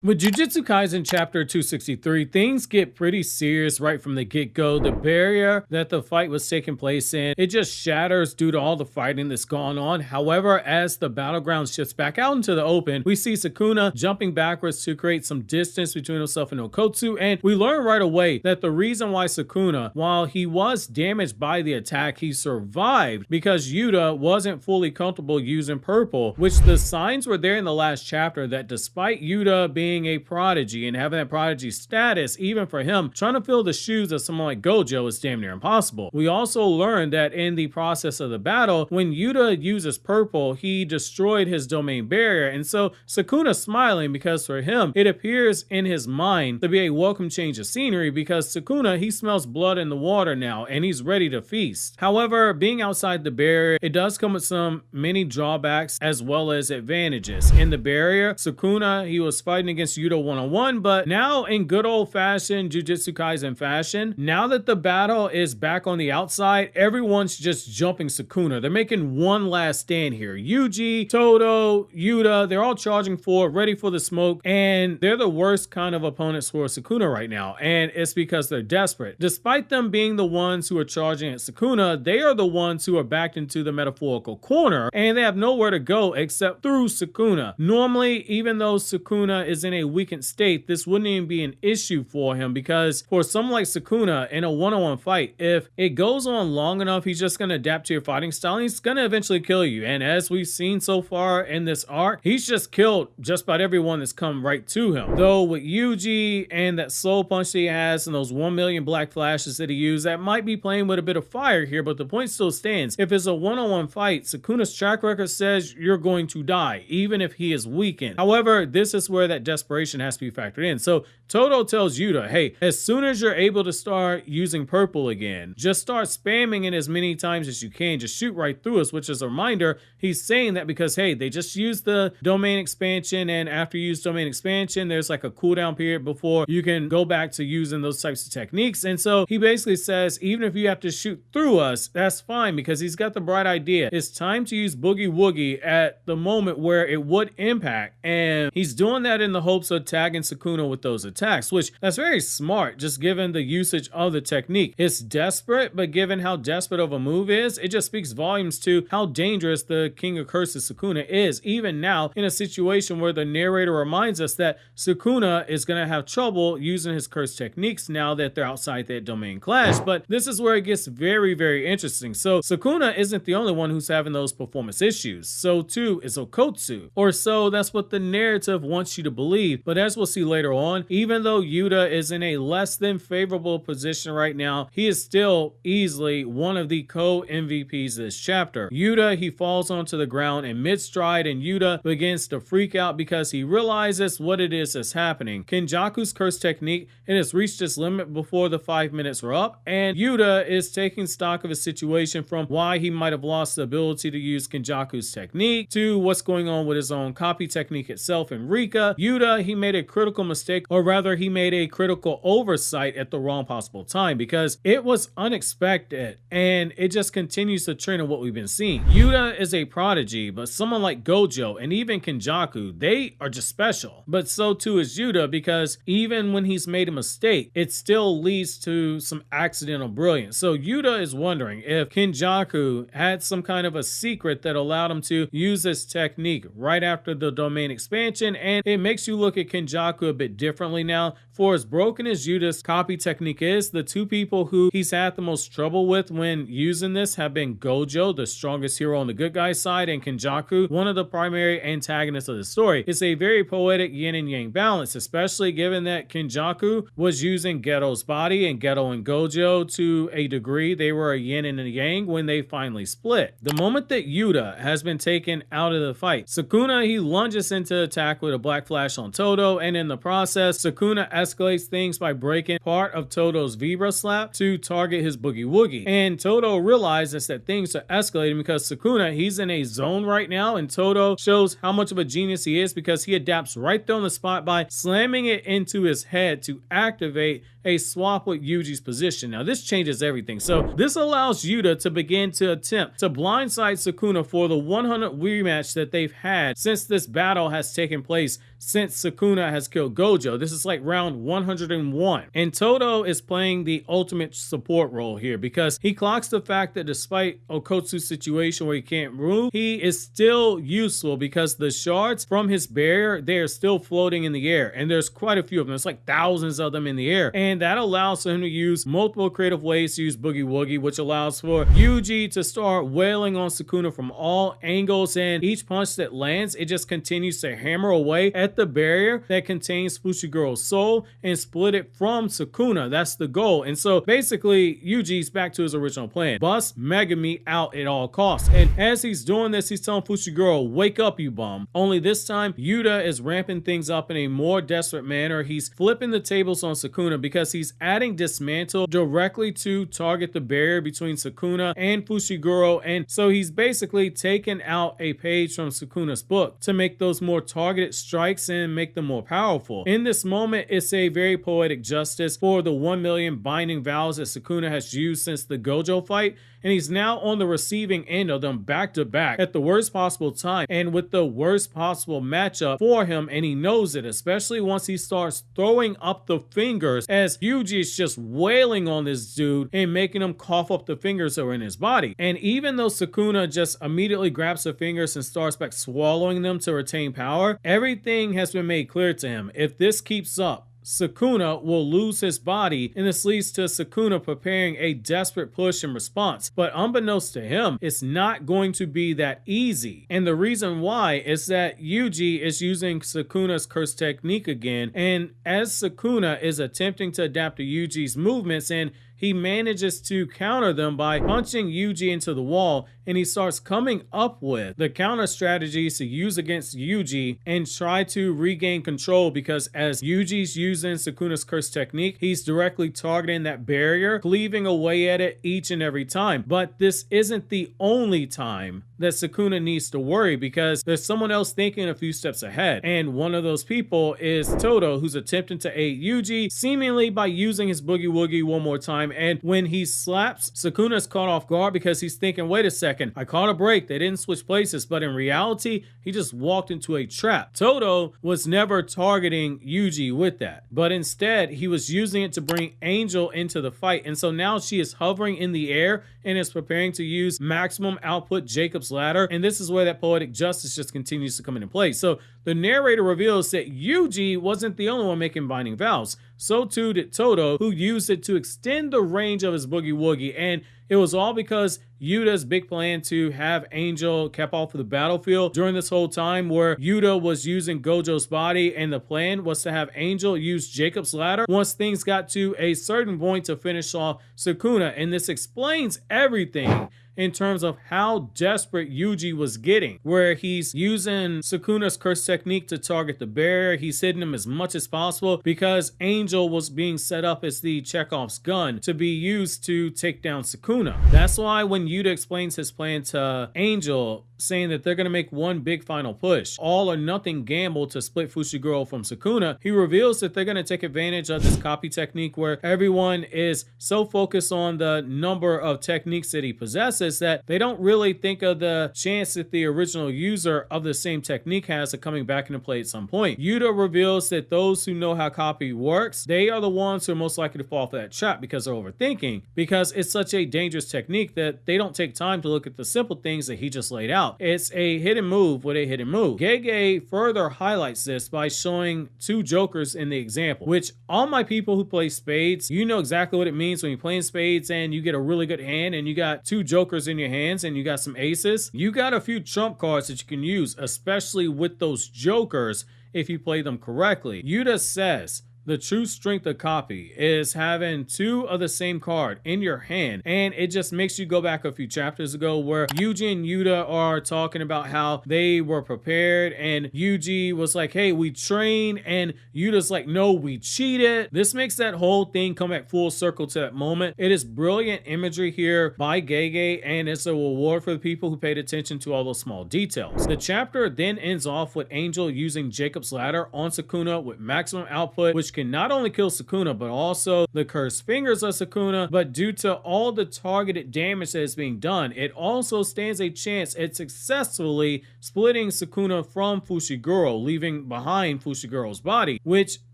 With Jujutsu Kaisen chapter 263, things get pretty serious right from the get-go. The barrier that the fight was taking place in, it just shatters due to all the fighting that's gone on. However, as the battleground shifts back out into the open, we see Sukuna jumping backwards to create some distance between himself and Okotsu, and we learn right away that the reason why Sukuna, while he was damaged by the attack, he survived because Yuta wasn't fully comfortable using purple, which the signs were there in the last chapter that despite Yuta being a prodigy and having that prodigy status, even for him, trying to fill the shoes of someone like Gojo is damn near impossible. We also learned that in the process of the battle, when Yuta uses purple, he destroyed his domain barrier, and so Sukuna's smiling because for him, it appears in his mind to be a welcome change of scenery because Sukuna, he smells blood in the water now and he's ready to feast. However, being outside the barrier, it does come with some many drawbacks as well as advantages. In the barrier, Sukuna, he was fighting against Yuta one-on-one, but now in good old-fashioned Jujutsu Kaisen fashion, now that the battle is back on the outside, everyone's just jumping Sukuna. They're making one last stand here. Yuji, Todo, Yuta, they're all charging forward, ready for the smoke, and they're the worst kind of opponents for Sukuna right now, and it's because they're desperate. Despite them being the ones who are charging at Sukuna, they are the ones who are backed into the metaphorical corner, and they have nowhere to go except through Sukuna. Normally, even though Sukuna is in a weakened state, this wouldn't even be an issue for him because for someone like Sukuna in a one-on-one fight, if it goes on long enough, he's just going to adapt to your fighting style and he's going to eventually kill you. And as we've seen so far in this arc, he's just killed just about everyone that's come right to him. Though with Yuji and that soul punch that he has and those 1 million black flashes that he used, that might be playing with a bit of fire here, but the point still stands. If it's a one-on-one fight, Sukuna's track record says you're going to die, even if he is weakened. However, this is where that desperation has to be factored in. So Todo tells Yuta, hey, as soon as you're able to start using purple again, just start spamming it as many times as you can. Just shoot right through us, which is a reminder. He's saying that because, hey, they just used the domain expansion, and after you use domain expansion, there's like a cooldown period before you can go back to using those types of techniques. And so he basically says, even if you have to shoot through us, that's fine because he's got the bright idea. It's time to use Boogie Woogie at the moment where it would impact. And he's doing that in the hopes of tagging Sukuna with those attacks, which that's very smart just given the usage of the technique. It's desperate, but given how desperate of a move is, it just speaks volumes to how dangerous the King of Curses Sukuna is, even now in a situation where the narrator reminds us that Sukuna is going to have trouble using his curse techniques now that they're outside that domain clash. But this is where it gets very, very interesting. So Sukuna isn't the only one who's having those performance issues. So too is Okotsu, or so that's what the narrative wants you to believe. But as we'll see later on, even though Yuta is in a less than favorable position right now, he is still easily one of the co-MVPs this chapter. Yuta, he falls onto the ground in mid-stride, and Yuta begins to freak out because he realizes what it is that's happening. Kenjaku's curse technique, it has reached its limit before the 5 minutes were up, and Yuta is taking stock of his situation from why he might have lost the ability to use Kenjaku's technique to what's going on with his own copy technique itself in Rika. Yuta, he made a critical mistake, or rather he made a critical oversight at the wrong possible time because it was unexpected and it just continues to trend in what we've been seeing. Yuta is a prodigy, but someone like Gojo and even Kenjaku, they are just special. But so too is Yuta because even when he's made a mistake, it still leads to some accidental brilliance. So Yuta is wondering if Kenjaku had some kind of a secret that allowed him to use this technique right after the domain expansion, and it makes you look at Kenjaku a bit differently now. For as broken as Yuta's copy technique is, the two people who he's had the most trouble with when using this have been Gojo, the strongest hero on the good guy side, and Kenjaku, one of the primary antagonists of the story. It's a very poetic yin and yang balance, especially given that Kenjaku was using Geto's body, and Geto and Gojo, to a degree, they were a yin and a yang when they finally split. The moment that Yuta has been taken out of the fight, Sukuna, he lunges into attack with a black flash on Todo, and in the process, Sukuna escalates things by breaking part of Todo's Vibra Slap to target his Boogie Woogie. And Todo realizes that things are escalating because Sukuna, he's in a zone right now, and Todo shows how much of a genius he is because he adapts right there on the spot by slamming it into his head to activate a swap with Yuji's position. Now this changes everything. So this allows Yuta to begin to attempt to blindside Sukuna for the 100 rematch that they've had since this battle has taken place since Sukuna has killed Gojo. This is like round 101. And Todo is playing the ultimate support role here because he clocks the fact that despite Okotsu's situation where he can't move, he is still useful because the shards from his barrier, they are still floating in the air. And there's quite a few of them. There's like thousands of them in the air. And that allows for him to use multiple creative ways to use Boogie Woogie, which allows for Yuji to start wailing on Sukuna from all angles. And each punch that lands, it just continues to hammer away at the barrier that contains Fushiguro's soul and split it from Sukuna. That's the goal. And so basically, Yuji's back to his original plan. Bust Megami out at all costs. And as he's doing this, he's telling Fushiguro, wake up, you bum. Only this time, Yuta is ramping things up in a more desperate manner. He's flipping the tables on Sukuna because he's adding Dismantle directly to target the barrier between Sukuna and Fushiguro. And so he's basically taken out a page from Sukuna's book to make those more targeted strikes and make them more powerful. In this moment, it's a very poetic justice for the 1 million binding vows that Sukuna has used since the Gojo fight, and he's now on the receiving end of them back to back at the worst possible time and with the worst possible matchup for him, and he knows it, especially once he starts throwing up the fingers as Yuji is just wailing on this dude and making him cough up the fingers that were in his body. And even though Sukuna just immediately grabs the fingers and starts back swallowing them to retain power, everything has been made clear to him. If this keeps up, Sukuna will lose his body, and this leads to Sukuna preparing a desperate push in response. But unbeknownst to him, it's not going to be that easy. And the reason why is that Yuji is using Sukuna's curse technique again, and as Sukuna is attempting to adapt to Yuji's movements, and he manages to counter them by punching Yuji into the wall, and he starts coming up with the counter strategies to use against Yuji and try to regain control, because as Yuji's using Sukuna's curse technique, he's directly targeting that barrier, cleaving away at it each and every time. But this isn't the only time that Sukuna needs to worry, because there's someone else thinking a few steps ahead. And one of those people is Todo, who's attempting to aid Yuji, seemingly by using his Boogie Woogie one more time. And when he slaps, Sukuna's caught off guard because he's thinking, wait a second, I caught a break. They didn't switch places. But in reality, he just walked into a trap. Todo was never targeting Yuji with that, but instead he was using it to bring Angel into the fight. And so now she is hovering in the air and is preparing to use maximum output Jacob's Ladder. And this is where that poetic justice just continues to come into play. So the narrator reveals that Yuji wasn't the only one making binding vows. So too did Todo, who used it to extend the range of his Boogie Woogie. And it was all because Yuta's big plan to have Angel kept off of the battlefield during this whole time, where Yuta was using Gojo's body, and the plan was to have Angel use Jacob's Ladder once things got to a certain point to finish off Sukuna. And this explains everything in terms of how desperate Yuji was getting, where he's using Sukuna's curse technique to target the barrier. He's hitting him as much as possible because Angel was being set up as the Chekhov's gun to be used to take down Sukuna. That's why when Yuta explains his plan to Angel, saying that they're going to make one big final push, all or nothing gamble to split Fushiguro from Sukuna, he reveals that they're going to take advantage of this copy technique where everyone is so focused on the number of techniques that he possesses that they don't really think of the chance that the original user of the same technique has of coming back into play at some point. Yuta reveals that those who know how copy works, they are the ones who are most likely to fall for that trap because they're overthinking, because it's such a dangerous technique that they don't take time to look at the simple things that he just laid out. It's a hidden move with a hidden move. Gege further highlights this by showing two jokers in the example, which all my people who play spades, you know exactly what it means when you're playing spades and you get a really good hand and you got two jokers in your hands and you got some aces. You got a few trump cards that you can use, especially with those jokers if you play them correctly. Yuta says the true strength of copy is having two of the same card in your hand. And it just makes you go back a few chapters ago where Yuji and Yuta are talking about how they were prepared, and Yuji was like, hey, we trained, and Yuta's like, no, we cheated. This makes that whole thing come back full circle to that moment. It is brilliant imagery here by Gege, and it's a reward for the people who paid attention to all those small details. The chapter then ends off with Angel using Jacob's Ladder on Sukuna with maximum output, which can not only kill Sukuna, but also the cursed fingers of Sukuna. But due to all the targeted damage that is being done, it also stands a chance at successfully splitting Sukuna from Fushiguro, leaving behind Fushiguro's body, which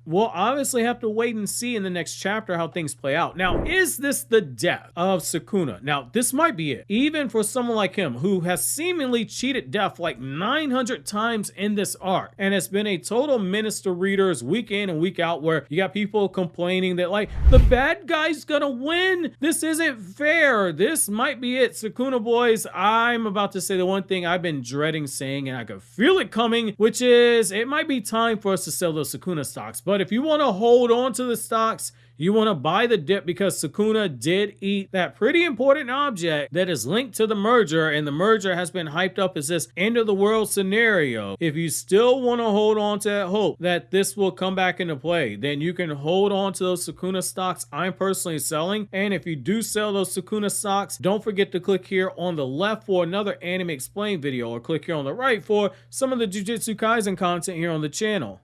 we'll obviously have to wait and see in the next chapter how things play out. Now, is this the death of Sukuna? Now, this might be it. Even for someone like him, who has seemingly cheated death like 900 times in this arc, and has been a total menace to readers week in and week out, where you got people complaining that, like, the bad guy's gonna win. This isn't fair. This might be it. Sukuna boys, I'm about to say the one thing I've been dreading saying, and I could feel it coming, which is it might be time for us to sell those Sukuna stocks. But if you want to hold on to the stocks, you want to buy the dip, because Sukuna did eat that pretty important object that is linked to the merger, and the merger has been hyped up as this end of the world scenario. If you still want to hold on to that hope that this will come back into play, then you can hold on to those Sukuna stocks I'm personally selling. And if you do sell those Sukuna stocks, don't forget to click here on the left for another anime explain video, or click here on the right for some of the Jujutsu Kaisen content here on the channel.